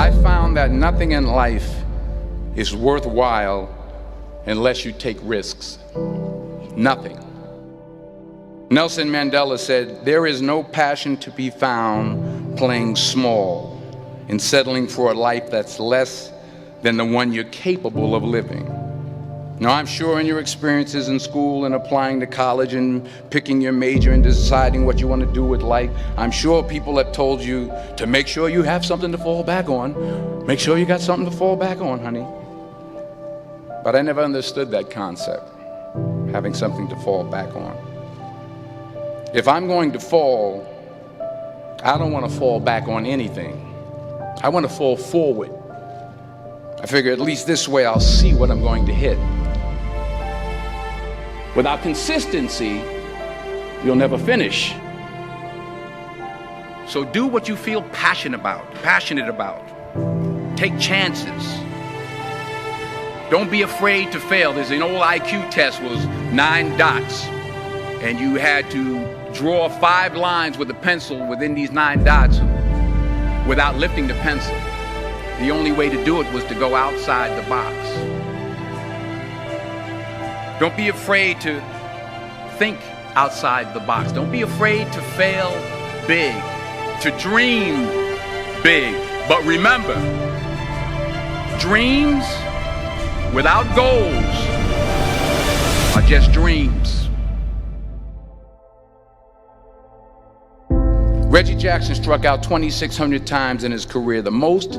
I found that nothing in life is worthwhile unless you take risks. Nothing. Nelson Mandela said, "There is no passion to be found playing small and settling for a life that's less than the one you're capable of living." Now, I'm sure in your experiences in school and applying to college and picking your major and deciding what you want to do with life, I'm sure people have told you to make sure you have something to fall back on. Make sure you got something to fall back on, honey. But I never understood that concept, having something to fall back on. If I'm going to fall, I don't want to fall back on anything. I want to fall forward. I figure at least this way I'll see what I'm going to hit. Without consistency, you'll never finish. So do what you feel passionate about. Take chances. Don't be afraid to fail. There's an old IQ test, was 9 dots, and you had to draw 5 lines with a pencil within these 9 dots without lifting the pencil. The only way to do it was to go outside the box. Don't be afraid to think outside the box. Don't be afraid to fail big, to dream big. But remember, dreams without goals are just dreams. Reggie Jackson struck out 2,600 times in his career, the most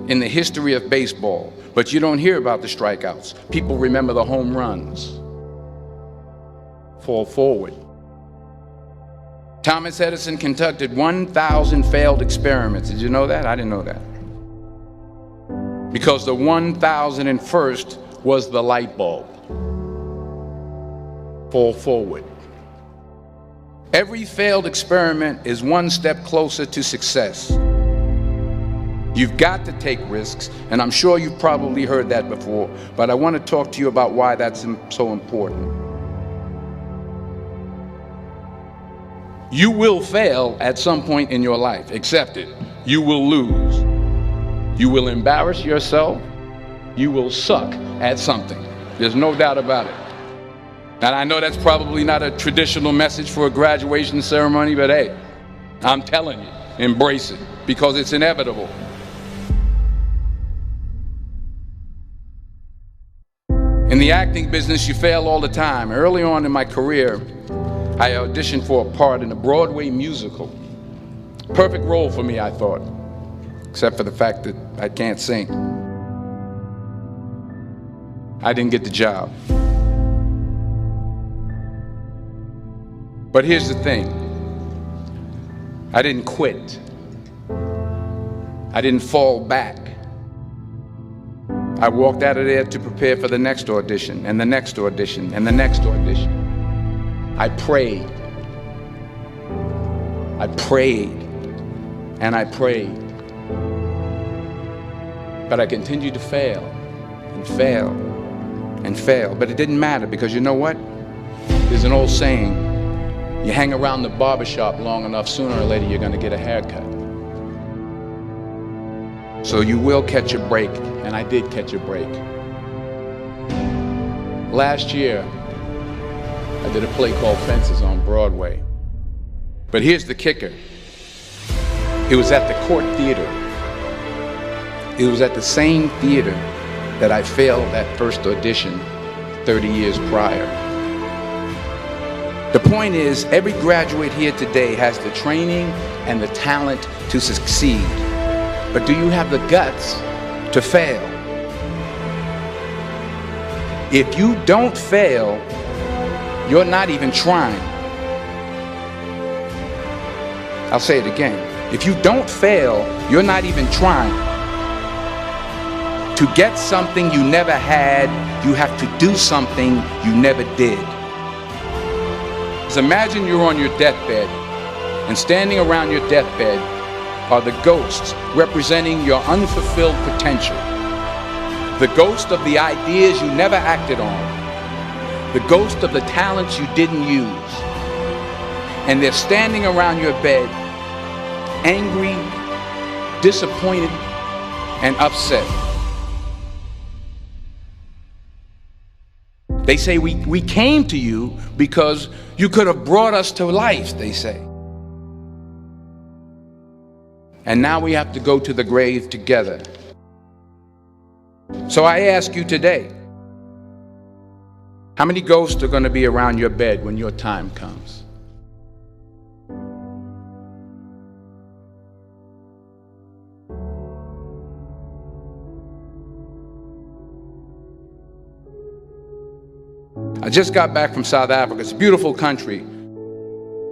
in the history of baseball. But you don't hear about the strikeouts. People remember the home runs. Fall forward. Thomas Edison conducted 1,000 failed experiments. Did you know that? I didn't know that. Because the 1,001st was the light bulb. Fall forward. Every failed experiment is one step closer to success. You've got to take risks, and I'm sure you've probably heard that before, but I want to talk to you about why that's so important. You will fail at some point in your life. Accept it. You will lose. You will embarrass yourself. You will suck at something. There's no doubt about it. And I know that's probably not a traditional message for a graduation ceremony, but hey, I'm telling you, embrace it, because it's inevitable. In the acting business, you fail all the time. Early on in my career, I auditioned for a part in a Broadway musical. Perfect role for me, I thought, except for the fact that I can't sing. I didn't get the job. But here's the thing. I didn't quit. I didn't fall back. I walked out of there to prepare for the next audition, and the next audition, and the next audition. I prayed. I prayed. And I prayed. But I continued to fail and fail and fail. But it didn't matter, because you know what? There's an old saying, you hang around the barbershop long enough, sooner or later you're going to get a haircut. So you will catch a break, and I did catch a break. Last year, I did a play called Fences on Broadway. But here's the kicker. It was at the Court Theater. It was at the same theater that I failed that first audition 30 years prior. The point is, every graduate here today has the training and the talent to succeed. But do you have the guts to fail? If you don't fail, you're not even trying. I'll say it again. If you don't fail, you're not even trying. To get something you never had, you have to do something you never did. So imagine you're on your deathbed, and standing around your deathbed are the ghosts representing your unfulfilled potential. The ghost of the ideas you never acted on. The ghost of the talents you didn't use. And they're standing around your bed, angry, disappointed, and upset. They say we came to you because you could have brought us to life, they say. And now we have to go to the grave together. So I ask you today, how many ghosts are going to be around your bed when your time comes? I just got back from South Africa. It's a beautiful country,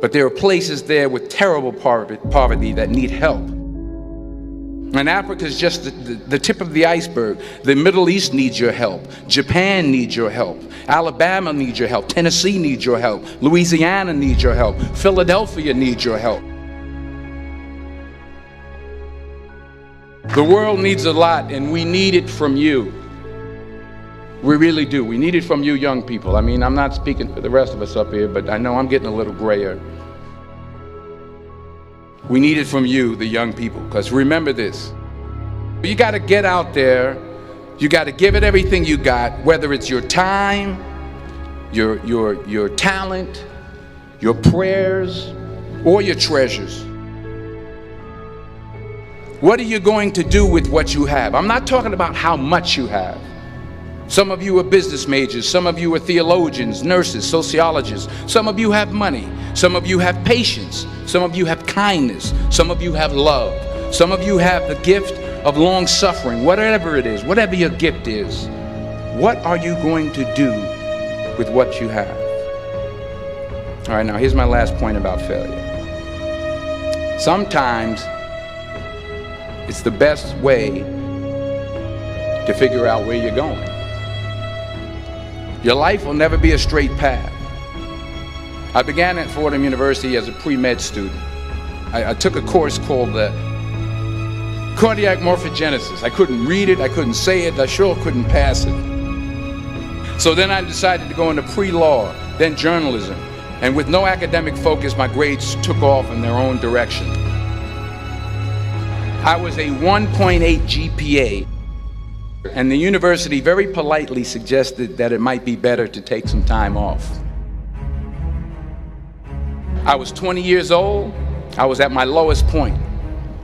but there are places there with terrible poverty that need help. And Africa is just the tip of the iceberg. The Middle East needs your help. Japan needs your help. Alabama needs your help. Tennessee needs your help. Louisiana needs your help. Philadelphia needs your help. The world needs a lot, and we need it from you. We really do. We need it from you young people. I mean, I'm not speaking for the rest of us up here, but I know I'm getting a little grayer. We need it from you, the young people, because remember this. You got to get out there. You got to give it everything you got, whether it's your time, your talent, your prayers, or your treasures. What are you going to do with what you have? I'm not talking about how much you have. Some of you are business majors, some of you are theologians, nurses, sociologists. Some of you have money, some of you have patience, some of you have kindness, some of you have love, some of you have the gift of long suffering. Whatever it is, whatever your gift is, what are you going to do with what you have? All right, now here's my last point about failure. Sometimes it's the best way to figure out where you're going. Your life will never be a straight path. I began at Fordham University as a pre-med student. I took a course called cardiac morphogenesis. I couldn't read it, I couldn't say it, I sure couldn't pass it. So then I decided to go into pre-law, then journalism. And with no academic focus, my grades took off in their own direction. I was a 1.8 GPA. And the university very politely suggested that it might be better to take some time off. I was 20 years old. I was at my lowest point.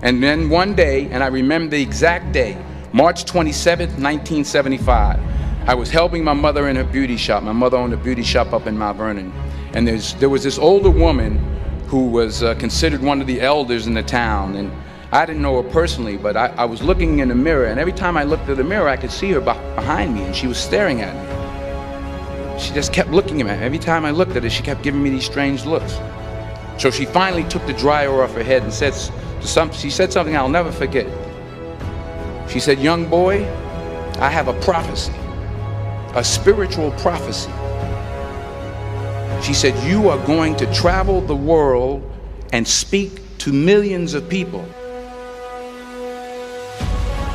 And then one day, and I remember the exact day, March 27th, 1975, I was helping my mother in her beauty shop. My mother owned a beauty shop up in Mount Vernon. And there was this older woman who was considered one of the elders in the town. And I didn't know her personally, but I was looking in the mirror, and every time I looked at the mirror, I could see her behind me, and she was staring at me. She just kept looking at me. Every time I looked at her, she kept giving me these strange looks. So she finally took the dryer off her head and she said something I'll never forget. She said, "Young boy, I have a prophecy, a spiritual prophecy." She said, "You are going to travel the world and speak to millions of people."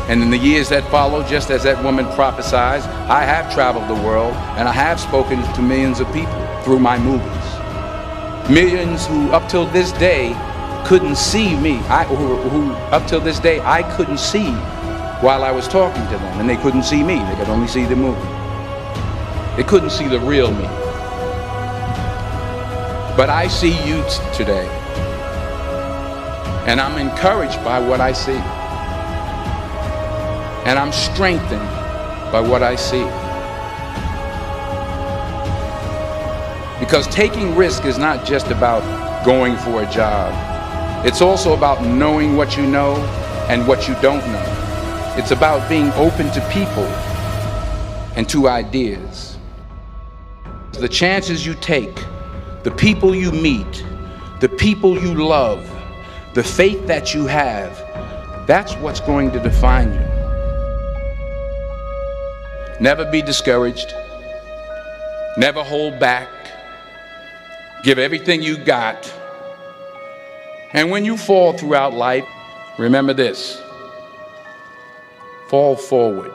And in the years that followed, just as that woman prophesied, I have traveled the world and I have spoken to millions of people through my movies. Millions who up till this day couldn't see me, who up till this day I couldn't see while I was talking to them, and they couldn't see me, they could only see the movie. They couldn't see the real me. But I see you today, and I'm encouraged by what I see. And I'm strengthened by what I see. Because taking risk is not just about going for a job. It's also about knowing what you know and what you don't know. It's about being open to people and to ideas. The chances you take, the people you meet, the people you love, the faith that you have, that's what's going to define you. Never be discouraged. Never hold back. Give everything you got. And when you fall throughout life, remember this: fall forward.